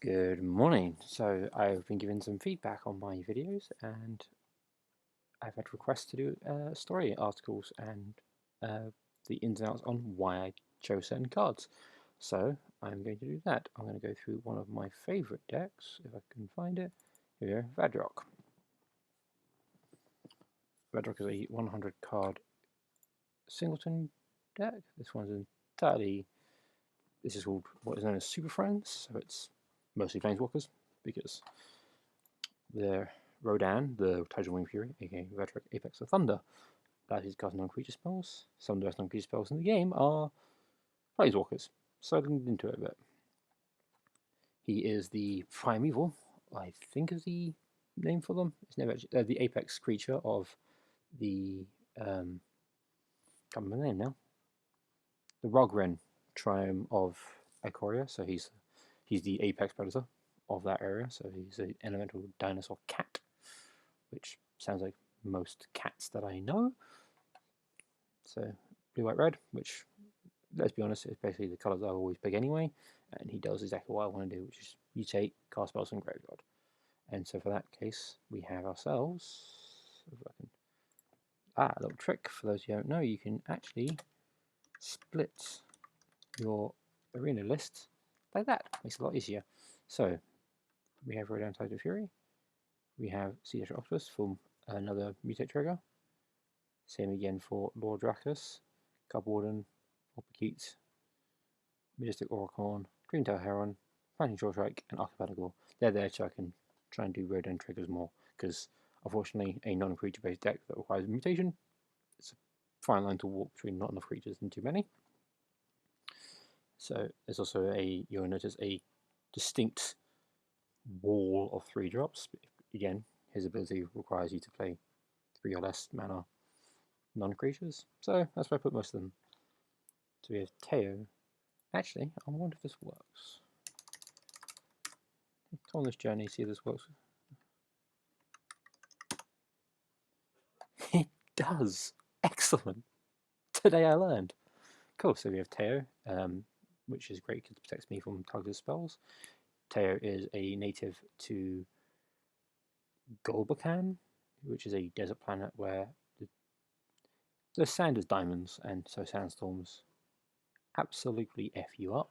Good morning. So I've been given some feedback on my videos and I've had requests to do story articles and the ins and outs on why I chose certain cards. So I'm going to do that. I'm going to go through one of my favourite decks, if I can find it. Here, Vadrok. Vadrok is a 100 card singleton deck. This one's entirely, this is called what is known as Superfriends, so it's mostly planeswalkers because the Rodan, the Tidal Wing Fury, aka Vadrok Apex of Thunder, allows you to cast non-creature spells. Some of the best non-creature spells in the game are Planeswalkers, so I looked into it a bit. He is the Primeval, I think is the name for them. It's never actually, the apex creature of the can't remember the name now. The Rogren triome of Ikoria, so he's the apex predator of that area. So he's an elemental dinosaur cat, which sounds like most cats that I know. So blue, white, red, which, let's be honest, is basically the colours I always pick anyway, and he does exactly what I want to do, which is mutate, cast spells from graveyard. And so for that case, we have ourselves, if I can, a little trick for those who don't know, you can actually split your arena list like that. Makes it a lot easier. So we have Rodan Tidal Fury, we have Sea Octopus for another mutate trigger. Same again for Lord Dracus, Cub Warden, Orpikeet, Majestic Oracorn, Dreamtail Heron, Flashing Short Strike, and Archipelago. They're there so I can try and do Rodan triggers more, because unfortunately a non-creature based deck that requires mutation, it's a fine line to walk between not enough creatures and too many. So there's also you'll notice a distinct wall of 3-drops. Again, his ability requires you to play 3 or less mana non-creatures, so that's where I put most of them. So we have Teo. Actually, I wonder if this works. Go on this journey, see if this works. It does! Excellent! Today I learned. Cool, so we have Teo, which is great because it protects me from targeted spells. Teo is a native to Golbakan, which is a desert planet where the sand is diamonds, and so sandstorms absolutely F you up.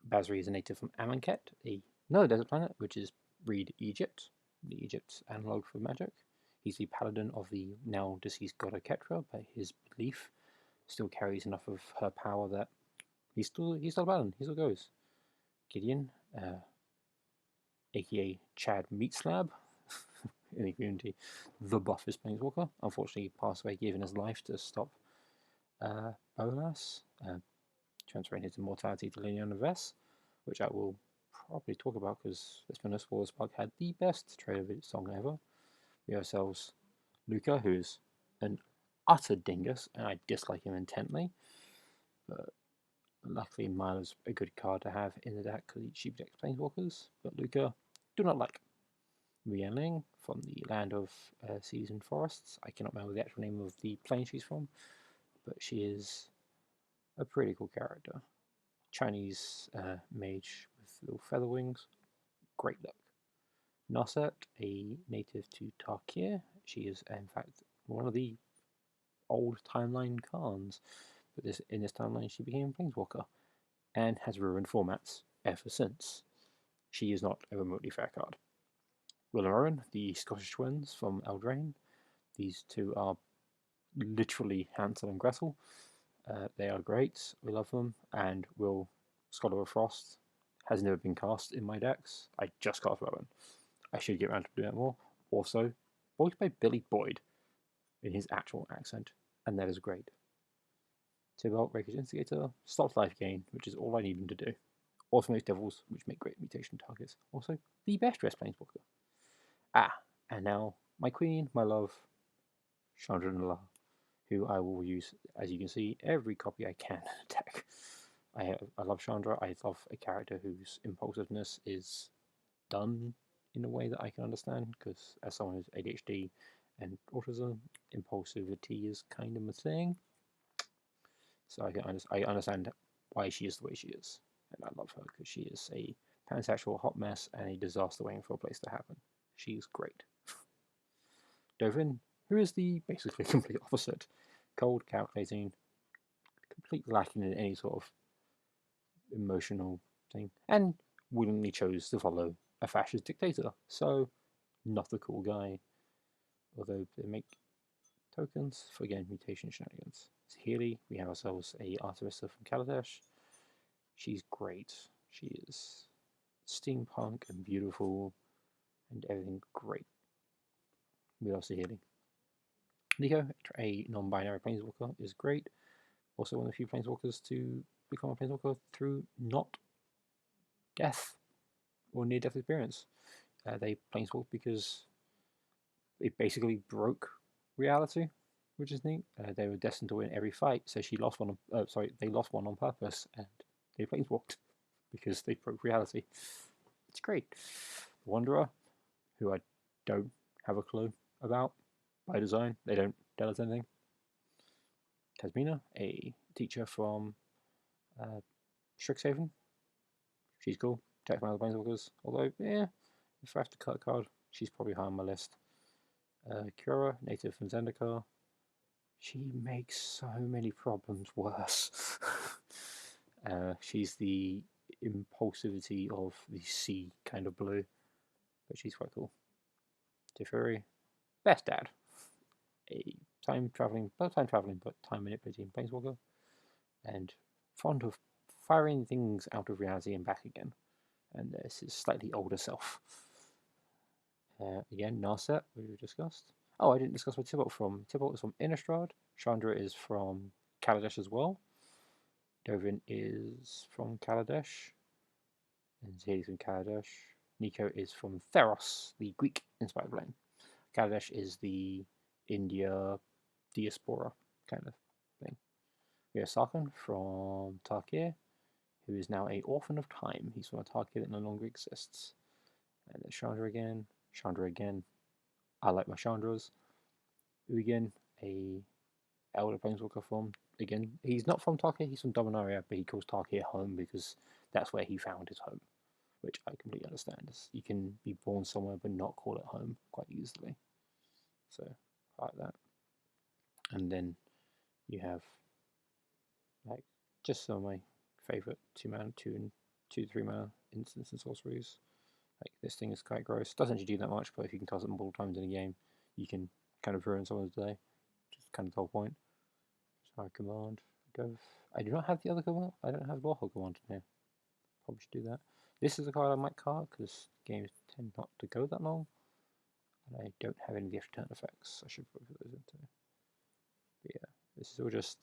Basri is a native from Amonkhet, another desert planet, which is Reed, Egypt, the Egypt analogue for magic. He's the paladin of the now deceased god Ketra, but his belief still carries enough of her power that he's still a paladin, he still goes. Gideon, aka Chad Meatslab, in the community, the buffest planeswalker, unfortunately passed away giving his life to stop Bolas, transferring his immortality to Leon Vess, which I will probably talk about because let's be honest, Wallace Park had the best trailer song ever. We have ourselves Luca, who's an utter dingus, and I dislike him intently. But luckily, Milo's a good card to have in the deck because he cheap decks planeswalkers. But Luca, do not like. Rienling from the land of seas and forests. I cannot remember the actual name of the plane she's from, but she is a pretty cool character. Chinese mage with little feather wings. Great look. Nosset, a native to Tarkir. She is, in fact, one of the old timeline Khans, but in this timeline she became a Planeswalker and has ruined formats ever since. She is not a remotely fair card. Will and Owen, the Scottish twins from Eldraine. These two are literally Hansel and Gretel. They are great. We love them. And Will, Scholar of Frost, has never been cast in my decks. I just cast Rowan. I should get around to doing that more. Also, voiced by Billy Boyd in his actual accent, and that is great. Tibalt, Rakish Instigator, stops life gain, which is all I need him to do. Also makes Devils, which make great mutation targets. Also, the best dressed Planeswalker. And now my queen, my love, Chandra Nala, who I will use, as you can see, every copy I can attack. I love Chandra. I love a character whose impulsiveness is done in a way that I can understand, because as someone who's ADHD and autism, impulsivity is kind of a thing. So I understand why she is the way she is. and I love her because she is a pansexual hot mess and a disaster waiting for a place to happen. She's great. Dovin, who is the basically complete opposite. Cold, calculating, completely lacking in any sort of emotional thing, and willingly chose to follow a fascist dictator. So, not a cool guy. Although they make tokens for, again, mutation shenanigans. It's Healy. We have ourselves a Arterissa from Kaladesh. She's great. She is steampunk and beautiful and everything great. We love Healy. Nico, a non-binary planeswalker, is great. Also one of the few planeswalkers to become a planeswalker through not death or near-death experience. They planeswalk because it basically broke reality, which is neat. They were destined to win every fight, so she lost one. They lost one on purpose, and they planeswalked because they broke reality. It's great. The Wanderer, who I don't have a clue about by design, they don't tell us anything. Tasmina, a teacher from Strixhaven. She's cool. Attack from other planeswalkers. Although, yeah, if I have to cut a card, she's probably high on my list. Kura, native from Zendikar. She makes so many problems worse. She's the impulsivity of the sea kind of blue, but she's quite cool. Teferi, best dad. A time traveling, but time manipulating planeswalker, and fond of firing things out of reality and back again. And this is slightly older self. Again, Narset, we discussed. Oh, I didn't discuss where Tybalt from. Tybalt is from Innistrad. Chandra is from Kaladesh as well. Dovin is from Kaladesh. And Zay's from Kaladesh. Nico is from Theros, the Greek-inspired plane. Kaladesh is the India diaspora kind of thing. We have Sarkhan from Tarkir, who is now an orphan of time. He's from a Tarkir that no longer exists. And there's Chandra again. Chandra again. I like my Chandras. Ugin, a Elder Planeswalker from, again, he's not from Tarkir, he's from Dominaria, but he calls Tarkir home because that's where he found his home, which I completely understand. You can be born somewhere but not call it home quite easily. So, I like that. And then you have, like, just some of my favourite 2-mana, 2 to 3 mana instants and sorceries. Like, this thing is quite gross. Doesn't actually do that much, but if you can cast it multiple times in a game, you can kind of ruin someone's day, which is kind of the whole point. So command, go. I do not have the other command. I don't have Warhol command in here. Probably should do that. This is a card I might card because games tend not to go that long. And I don't have any of the extra turn effects. I should probably put those into. But yeah, this is all just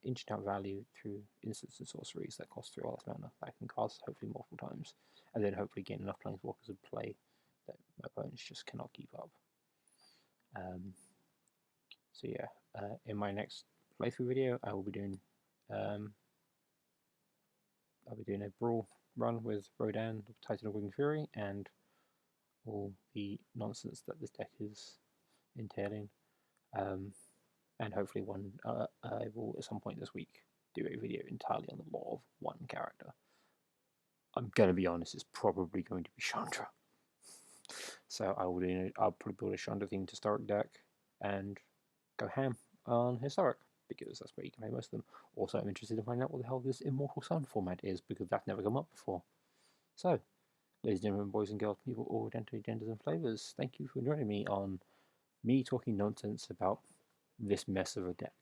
inching out value through instants and sorceries that cost 3 less mana that I can cast hopefully multiple times, and then hopefully gain enough planeswalkers in play that my opponents just cannot keep up. So yeah, in my next playthrough video, I will be doing a brawl run with Rodan, Titan of Winged Fury, and all the nonsense that this deck is entailing. And hopefully I will at some point this week do a video entirely on the lore of one character. I'm gonna be honest, it's probably going to be Chandra. So I'll probably build a Chandra themed historic deck and go ham on historic, because that's where you can play most of them. Also, I'm interested in finding out what the hell this Immortal Sun format is, because that's never come up before. So, ladies and gentlemen, boys and girls, people of all identity, genders and flavours, thank you for joining me on me talking nonsense about this mess of a deck.